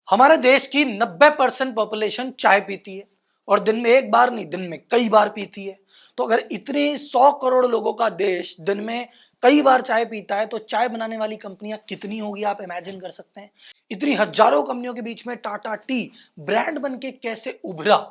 हमारे देश की 90% पॉपुलेशन चाय पीती है और दिन में एक बार नहीं, दिन में कई बार पीती है। तो अगर इतने 100 करोड़ लोगों का देश दिन में कई बार चाय पीता है तो चाय बनाने वाली कंपनियां कितनी होगी, आप इमेजिन कर सकते हैं। इतनी हजारों कंपनियों के बीच में टाटा टी ब्रांड बन के कैसे उभरा,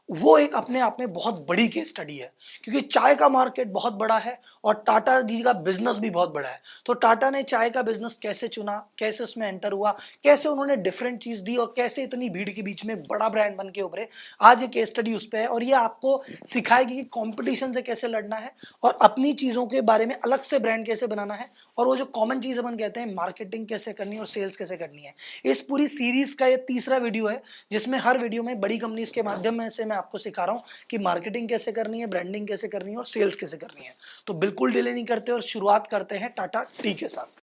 वो एक अपने आप में बहुत बड़ी केस स्टडी है। क्योंकि चाय का मार्केट बहुत बड़ा है और टाटा जी का बिजनेस भी बहुत बड़ा है। तो टाटा ने चाय का बिजनेस कैसे चुना, कैसे उसमें एंटर हुआ, कैसे उन्होंने डिफरेंट चीज दी और कैसे इतनी भीड़ के बीच में बड़ा ब्रांड बन के उभरे, आज ये केस स्टडी उस पर है। और ये आपको सिखाएगी कि कंपटीशन से कैसे लड़ना है और अपनी चीजों के बारे में अलग से ब्रांड कैसे बनाना है, और वो जो कॉमन चीज अपन कहते हैं मार्केटिंग कैसे करनी है और सेल्स कैसे करनी है। इस पूरी सीरीज का ये तीसरा वीडियो है जिसमें हर वीडियो में बड़ी कंपनीज के माध्यम से मैं आपको सिखा रहा हूं कि मार्केटिंग कैसे करनी है, ब्रांडिंग कैसे करनी है और सेल्स कैसे करनी है। तो बिल्कुल डिले नहीं करते और शुरुआत करते हैं टाटा टी के साथ।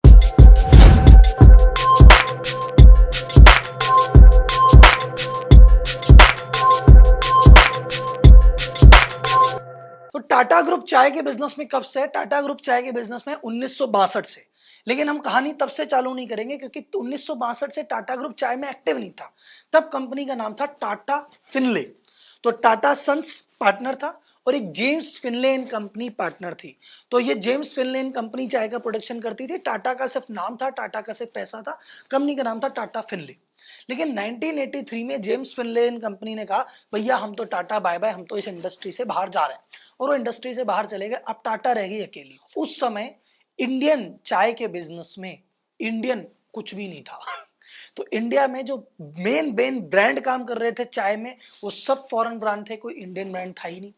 तो टाटा ग्रुप चाय के बिजनेस में कब से है? टाटा ग्रुप चाय के बिजनेस में 1962 से। लेकिन हम कहानी तब से चालू नहीं करेंगे क्योंकि 1962 से टाटा ग्रुप चाय में एक्टिव नहीं था। तब कंपनी का नाम था टाटा फिनले। तो टाटा सन्स पार्टनर था और एक जेम्स फिनले एंड कंपनी पार्टनर थी। तो ये जेम्स फिनले एंड कंपनी चाय का प्रोडक्शन करती थी। टाटा का सिर्फ नाम था, टाटा का सिर्फ पैसा था, कंपनी का नाम था टाटा फिनले। लेकिन 1983 में जेम्स फिनले एंड कंपनी ने कहा भैया हम तो टाटा बाय बाय, हम तो इस इंडस्ट्री से बाहर जा रहे हैं। और वो इंडस्ट्री से बाहर चले गए। अब टाटा रह गई अकेली। उस समय इंडियन चाय के बिजनेस में इंडियन कुछ भी नहीं था। तो इंडिया में जो मेन ब्रांड काम कर रहे थे चाय में, वो सब फॉरेन ब्रांड थे, कोई इंडियन ब्रांड था ही नहीं।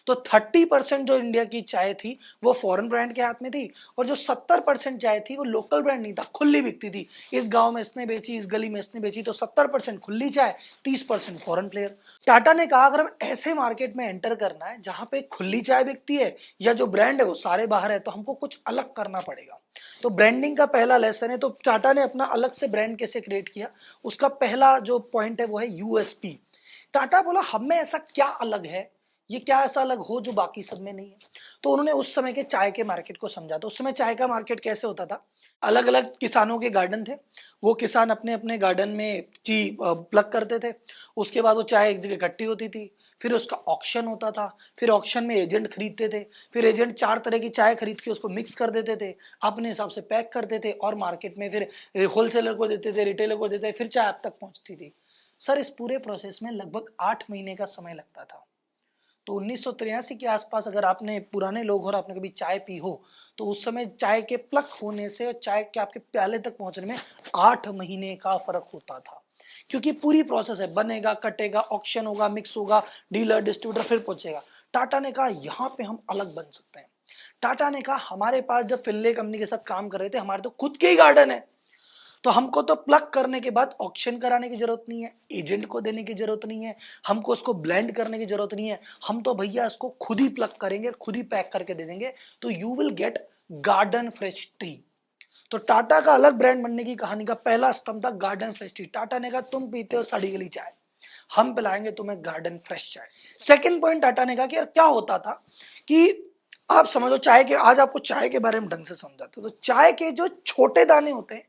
तो 30% जो इंडिया की चाय थी वो फॉरेन ब्रांड के हाथ में थी और जो 70% चाय थी वो लोकल ब्रांड नहीं था, खुली बिकती थी। इस गांव में इसने बेची, इस गली में इसने बेची। तो 70% खुली चाय, 30% फॉरेन प्लेयर। टाटा ने कहा अगर हम ऐसे मार्केट में एंटर करना है जहां पे खुली चाय बिकती है या जो ब्रांड है वो सारे बाहर है, तो हमको कुछ अलग करना पड़ेगा। तो ब्रांडिंग का पहला लेसन है। तो टाटा ने अपना अलग से ब्रांड कैसे क्रिएट किया, उसका पहला जो पॉइंट है वो है यूएसपी। टाटा बोला हम में ऐसा क्या अलग है, ये क्या ऐसा अलग हो जो बाकी सब में नहीं है। तो उन्होंने उस समय के चाय के मार्केट को समझा। तो उस समय चाय का मार्केट कैसे होता था, अलग अलग किसानों के गार्डन थे। वो किसान अपने अपने गार्डन में ची प्लग करते थे। उसके बाद वो चाय एक जगह इकट्ठी होती थी, फिर उसका ऑक्शन होता था। फिर ऑक्शन में एजेंट खरीदते थे, फिर एजेंट 4 तरह की चाय खरीद के उसको मिक्स कर देते थे, अपने हिसाब से पैक करते थे और मार्केट में फिर होलसेलर को देते थे, रिटेलर को देते थे, फिर चाय आप तक पहुंचती थी। सर इस पूरे प्रोसेस में लगभग 8 महीने का समय लगता था। तो 1983 के आसपास अगर आपने पुराने लोग हो और आपने कभी चाय पी हो तो उस समय चाय के प्लक होने से और चाय के आपके प्याले तक पहुंचने में 8 महीने का फर्क होता था। क्योंकि पूरी प्रोसेस है, बनेगा, कटेगा, ऑक्शन होगा, मिक्स होगा, डीलर डिस्ट्रीब्यूटर फिर पहुंचेगा। टाटा ने कहा यहाँ पे हम अलग बन सकते हैं। टाटा ने कहा हमारे पास जब फिनले कंपनी के साथ काम कर रहे थे हमारे तो खुद के ही गार्डन है, तो हमको तो प्लग करने के बाद ऑक्शन कराने की जरूरत नहीं है, एजेंट को देने की जरूरत नहीं है, हमको उसको ब्लेंड करने की जरूरत नहीं है। हम तो भैया इसको खुद ही प्लग करेंगे, खुद ही पैक करके दे देंगे। तो you will get garden fresh T. तो टाटा का अलग ब्रांड बनने की कहानी का पहला स्तंभ था गार्डन फ्रेश टी। टाटा ने कहा तुम पीते हो सड़ी गली चाय, हम पिलाएंगे तुम्हें गार्डन फ्रेश चाय। सेकेंड पॉइंट टाटा ने कहा कि यार क्या होता था कि आप समझो चाय के, आज आपको चाय के बारे में ढंग से समझाते तो चाय के जो छोटे दाने होते हैं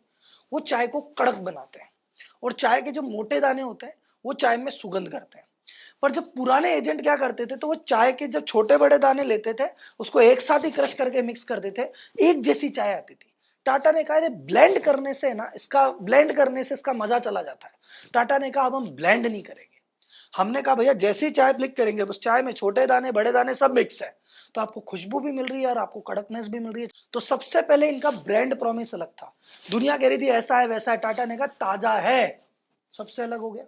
वो चाय को कड़क बनाते हैं और चाय के जो मोटे दाने होते हैं वो चाय में सुगंध करते हैं। पर जब पुराने एजेंट क्या करते थे तो वो चाय के जब छोटे बड़े दाने लेते थे उसको एक साथ ही क्रश करके मिक्स करते थे, एक जैसी चाय आती थी। टाटा ने कहा ब्लेंड करने से ना, इसका ब्लेंड करने से इसका मजा चला जाता है। टाटा ने कहा अब हम ब्लेंड नहीं करेंगे। हमने कहा भैया जैसी चाय ब्लिक करेंगे बस चाय में छोटे दाने बड़े दाने सब मिक्स है, तो आपको खुशबू भी मिल रही है और आपको कड़कनेस भी मिल रही है। तो सबसे पहले इनका ब्रांड प्रॉमिस अलग था। दुनिया कह रही थी ऐसा है वैसा है, टाटा ने कहा ताजा है, सबसे अलग हो गया।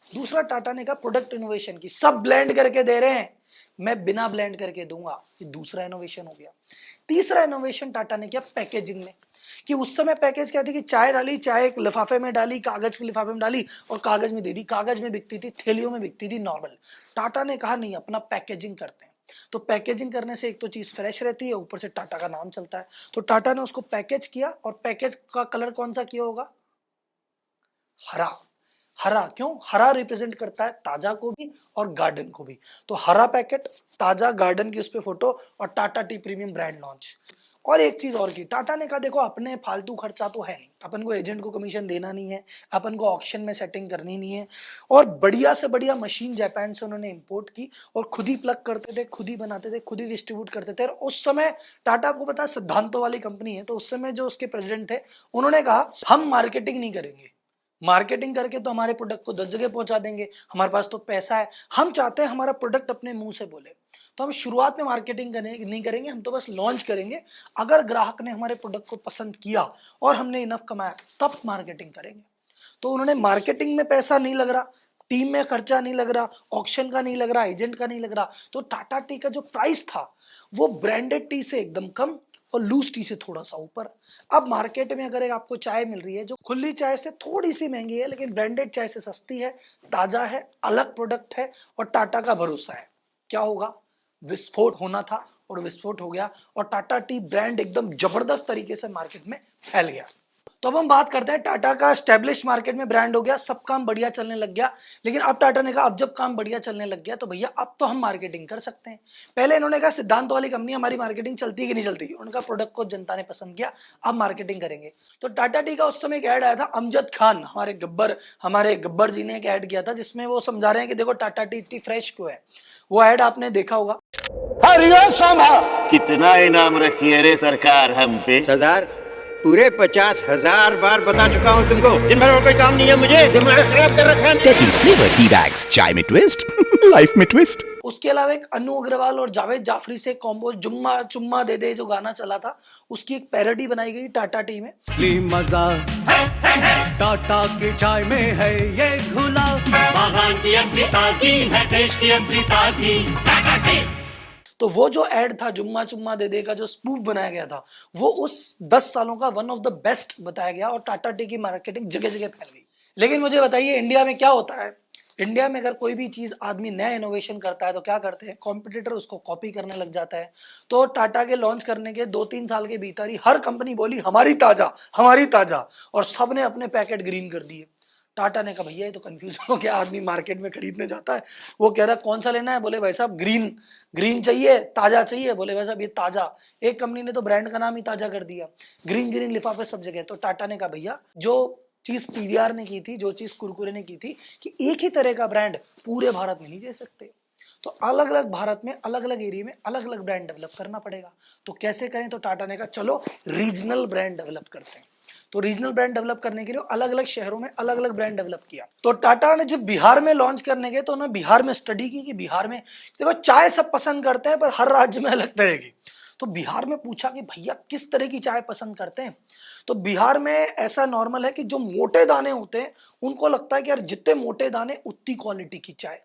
दूसरा टाटा ने कहा प्रोडक्ट इनोवेशन की, सब ब्लेंड करके दे रहे हैं, मैं बिना ब्लेंड करके दूंगा, ये दूसरा इनोवेशन हो गया। तीसरा इनोवेशन टाटा ने किया पैकेजिंग में, कि उस समय पैकेज क्या थी कि चाय डाली, चाय एक लिफाफे में डाली, कागज के लिफाफे में डाली और कागज में दे दी। कागज में बिकती थी, थैलियों में बिकती थी नॉर्मल। टाटा ने कहा नहीं, अपना पैकेजिंग करते हैं। तो पैकेजिंग करने से एक तो चीज फ्रेश रहती है, ऊपर से टाटा का नाम चलता है। तो टाटा ने उसको पैकेज किया और पैकेज का कलर कौन सा किया होगा? हरा। हरा क्यों? हरा रिप्रेजेंट करता है ताजा को भी और गार्डन को भी। तो हरा पैकेट, ताजा गार्डन की उस पे फोटो और Tata tea premium brand launch. और एक चीज और की, टाटा ने कहा देखो अपने फालतू खर्चा तो है नहीं, अपन को एजेंट को कमीशन देना नहीं है, अपन को ऑक्शन में सेटिंग करनी नहीं है, और बढ़िया से बढ़िया मशीन जापान से उन्होंने इंपोर्ट की और खुद ही प्लग करते थे, खुद ही बनाते थे, खुद ही डिस्ट्रीब्यूट करते थे। और उस समय टाटा, आपको पता है सिद्धांतों वाली कंपनी है, तो उस समय जो उसके प्रेसिडेंट थे उन्होंने कहा हम मार्केटिंग नहीं करेंगे, मार्केटिंग करके तो हमारे प्रोडक्ट को 10 जगह पहुंचा देंगे, हमारे पास तो पैसा है, हम चाहते हैं हमारा प्रोडक्ट अपने मुंह से बोले। तो हम शुरुआत में मार्केटिंग नहीं करेंगे, हम तो बस लॉन्च करेंगे, अगर ग्राहक ने हमारे प्रोडक्ट को पसंद किया और हमने इनफ कमाया तब मार्केटिंग करेंगे। तो उन्होंने मार्केटिंग में पैसा नहीं लग रहा, टीम में खर्चा नहीं लग रहा, ऑक्शन का नहीं लग रहा, एजेंट का नहीं लग रहा, तो टाटा टी का जो प्राइस था वो ब्रांडेड टी से एकदम कम और लूज टी से थोड़ा सा ऊपर। अब मार्केट में अगर आपको चाय मिल रही है जो खुली चाय से थोड़ी सी महंगी है, लेकिन ब्रांडेड चाय से सस्ती है, ताजा है, अलग प्रोडक्ट है और टाटा का भरोसा है, क्या होगा? विस्फोट होना था और विस्फोट हो गया और टाटा टी ब्रांड एकदम जबरदस्त तरीके से मार्केट में फैल गया। तो अब हम बात करते हैं, टाटा का एस्टेब्लिश मार्केट में ब्रांड हो गया, सब काम बढ़िया चलने लग गया, लेकिन अब टाटा ने कहा अब जब काम बढ़िया चलने लग गया तो भैया अब तो हम मार्केटिंग कर सकते हैं। पहले इन्होंने कहा सिद्धांत वाली कंपनी हमारी मार्केटिंग चलती है कि नहीं चलती, उनका प्रोडक्ट को जनता ने पसंद किया, अब मार्केटिंग करेंगे। तो टाटा टी का उस समय एक ऐड आया था, अमजद खान हमारे गब्बर जी ने एक ऐड किया था जिसमें वो समझा रहे हैं कि देखो टाटा टी इतनी फ्रेश क्यों है। वो ऐड आपने देखा होगा। कितना इनाम रखी है रे सरकार हम पे। सरदार पूरे 50,000 बार बता चुका हूँ तुमको, दिन भर और कोई काम नहीं है, मुझे दिमाग खराब कर रखा है। टेकी फ्लेवर टी बैग्स, चाय में ट्विस्ट, लाइफ में ट्विस्ट। उसके अलावा एक अनु अग्रवाल और जावेद जाफरी से कॉम्बो जुम्मा चुम्मा दे दे जो गाना चला था, उसकी एक पैरोडी बनाई गई टाटा टी में। मजा टाटा की चाय में है ये घुला, बागान की असली ताजगी है, देश की असली ताजगी टाटा टी। तो वो जो एड था जुम्मा चुम्मा दे दे का, जो स्पूफ बनाया गया था, वो उस 10 सालों का वन ऑफ द बेस्ट बताया गया और टाटा टी की मार्केटिंग जगह जगह फैल गई। लेकिन मुझे बताइए इंडिया में क्या होता है, इंडिया में अगर कोई भी चीज आदमी नया इनोवेशन करता है तो क्या करते हैं, कॉम्पिटिटर उसको कॉपी करने लग जाता है। तो टाटा के लॉन्च करने के 2-3 साल के भीतर ही हर कंपनी बोली हमारी ताजा, और सबने अपने पैकेट ग्रीन कर दिए। टाटा ने कहा भैया ये तो कंफ्यूजन हो गया, आदमी मार्केट में खरीदने जाता है, वो कह रहा कौन सा लेना है, बोले भाई साहब ग्रीन चाहिए, ताजा चाहिए, बोले भाई साहब ये ताजा। एक कंपनी ने तो ब्रांड का नाम ही ताजा कर दिया, ग्रीन लिफाफे सब जगह। तो टाटा ने कहा भैया जो चीज पीवीआर ने की थी, जो चीज कुरकुरे ने की थी कि एक ही तरह का ब्रांड पूरे भारत में नहीं दे सकते, तो अलग अलग भारत में अलग अलग एरिया में अलग अलग ब्रांड डेवलप करना पड़ेगा। तो कैसे करें, तो टाटा ने कहा चलो रीजनल ब्रांड डेवलप करते हैं। तो रीजनल ब्रांड डेवलप करने के लिए अलग अलग शहरों में अलग अलग ब्रांड डेवलप किया। तो टाटा ने जब बिहार में लॉन्च करने गए तो उन्होंने बिहार में स्टडी की कि बिहार में देखो चाय सब पसंद करते हैं पर हर राज्य में अलग तरह की। तो बिहार में पूछा कि भैया किस तरह की चाय पसंद करते हैं, तो बिहार में ऐसा नॉर्मल है कि जो मोटे दाने होते हैं उनको लगता है कि यार जितने मोटे दाने उतनी क्वालिटी की चाय।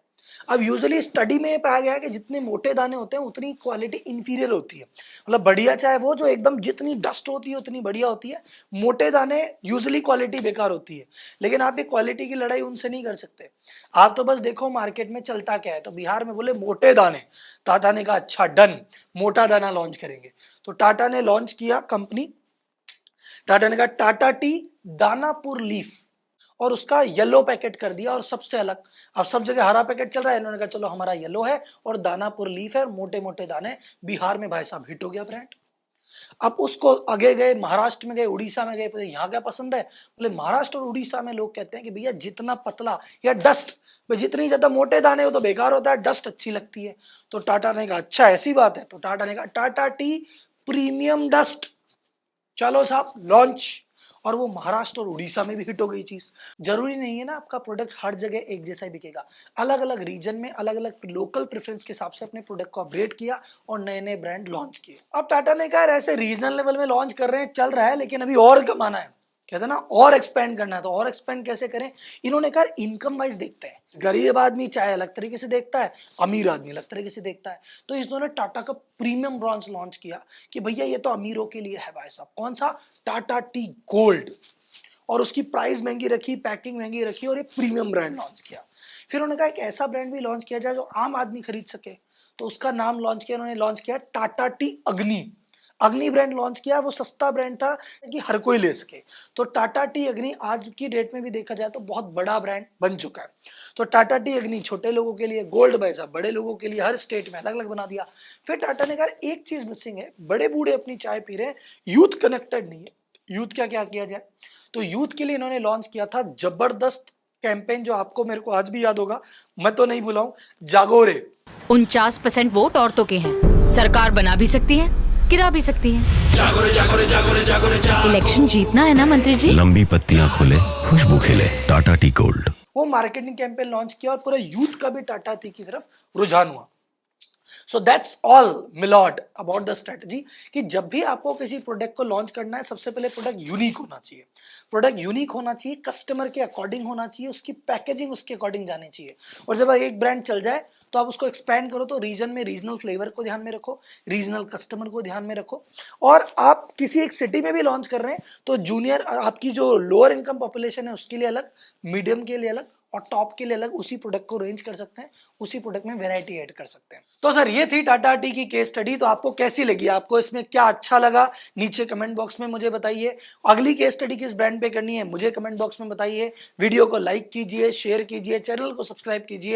अब यूजुअली स्टडी में पाया गया है कि जितने मोटे दाने होते हैं उतनी क्वालिटी इंफीरियर होती है, मतलब बढ़िया चाय वो जो एकदम जितनी डस्ट होती है उतनी बढ़िया होती है, मोटे दाने यूजुअली क्वालिटी बेकार होती है। लेकिन आप ये क्वालिटी की लड़ाई उनसे नहीं कर सकते, आप तो बस देखो मार्केट में चलता क्या है। तो बिहार में बोले मोटे दाने, टाटा ने कहा अच्छा डन, मोटा दाना लॉन्च करेंगे। तो टाटा ने लॉन्च किया कंपनी, टाटा ने कहा टाटा टी दानापुर लीफ, और उसका येलो पैकेट कर दिया और सबसे अलग। अब सब जगह हरा पैकेट चल रहा है, इन्होंने कहा चलो हमारा येलो है और दानापुर लीफ है और मोटे मोटे दाने। बिहार में भाई साहब हिट हो गया ब्रांड। अब उसको आगे गए, महाराष्ट्र में गए, उड़ीसा में गए, यहाँ क्या पसंद है, बोले महाराष्ट्र और उड़ीसा में लोग कहते हैं कि भैया जितना पतला या डस्ट, जितनी ज्यादा मोटे दाने हो तो बेकार होता है, डस्ट अच्छी लगती है। तो टाटा ने कहा अच्छा ऐसी बात है, तो टाटा ने कहा टाटा टी प्रीमियम डस्ट, चलो साहब लॉन्च। और वो महाराष्ट्र और उड़ीसा में भी हिट हो गई चीज। जरूरी नहीं है ना आपका प्रोडक्ट हर जगह एक जैसा ही बिकेगा, अलग अलग रीजन में अलग अलग लोकल प्रेफरेंस के हिसाब से अपने प्रोडक्ट को अपग्रेड किया और नए नए ब्रांड लॉन्च किए। अब टाटा ने कहा ऐसे रीजनल लेवल में लॉन्च कर रहे हैं, चल रहा है, लेकिन अभी और कमाना है, कहते ना और एक्सपेंड करना है। तो और एक्सपेंड कैसे करें, इन्होंने कहा इनकम वाइज देखते हैं, गरीब आदमी चाहे अलग तरीके से देखता है, अमीर आदमी अलग तरीके से देखता है। तो इन्होंने टाटा का प्रीमियम ब्रांड लॉन्च किया कि भैया ये तो अमीरों के लिए है भाई साहब, कौन सा, टाटा टी गोल्ड, और उसकी प्राइस महंगी रखी, पैकिंग महंगी रखी और ये प्रीमियम ब्रांड लॉन्च किया। फिर उन्होंने कहा एक ऐसा ब्रांड भी लॉन्च किया जाए जो आम आदमी खरीद सके, तो उसका नाम लॉन्च किया उन्होंने, लॉन्च किया टाटा टी अग्नि। अग्नि ब्रांड लॉन्च किया, वो सस्ता ब्रांड था कि हर कोई ले सके। तो टाटा टी अग्नि आज की डेट में भी देखा जाए तो बहुत बड़ा ब्रांड बन चुका है। तो टाटा टी अग्नि छोटे लोगों के लिए, गोल्ड बाय साहब बड़े लोगों के लिए, हर स्टेट में अलग अलग बना दिया। फिर टाटा ने कहा एक चीज मिसिंग है, बड़े बूढ़े अपनी चाय पी रहे हैं, यूथ कनेक्टेड नहीं है, यूथ क्या किया जाए। तो यूथ के लिए इन्होंने लॉन्च किया था जबरदस्त कैंपेन, जो आपको मेरे को आज भी याद होगा, मैं तो नहीं भूला हूं, जागो रे। 49% वोट औरतों के हैं। सरकार बना भी सकती है, गिरा भी सकती है। इलेक्शन जीतना है ना मंत्री जी। लंबी पत्तियां खोले, खुशबू खिले, टाटा टी गोल्ड। वो मार्केटिंग कैंपेन लॉन्च किया और पूरा यूथ का भी टाटा टी की तरफ रुझान हुआ। सो दैट्स ऑल मिलॉट अबाउट द स्ट्रेटजी, कि जब भी आपको किसी प्रोडक्ट को लॉन्च करना है, सबसे पहले प्रोडक्ट यूनिक होना चाहिए। प्रोडक्ट यूनिक होना चाहिए, कस्टमर के अकॉर्डिंग होना चाहिए, उसकी पैकेजिंग उसके अकॉर्डिंग जानी चाहिए। और जब एक ब्रांड चल जाए तो आप उसको एक्सपैंड करो, तो रीजन में रीजनल फ्लेवर को ध्यान में रखो, रीजनल कस्टमर को ध्यान में रखो। और आप किसी एक सिटी में भी लॉन्च कर रहे हैं तो जूनियर, आपकी जो लोअर इनकम पॉपुलेशन है उसके लिए अलग, मीडियम के लिए अलग और टॉप के लिए अलग उसी प्रोडक्ट को रेंज कर सकते हैं, उसी प्रोडक्ट में वैरायटी ऐड कर सकते हैं। तो सर ये थी टाटा टी की केस स्टडी। तो आपको कैसी लगी, आपको इसमें क्या अच्छा लगा, नीचे कमेंट बॉक्स में मुझे बताइए। अगली केस स्टडी किस ब्रांड पे करनी है मुझे कमेंट बॉक्स में बताइए। वीडियो को लाइक कीजिए, शेयर कीजिए, चैनल को सब्सक्राइब कीजिए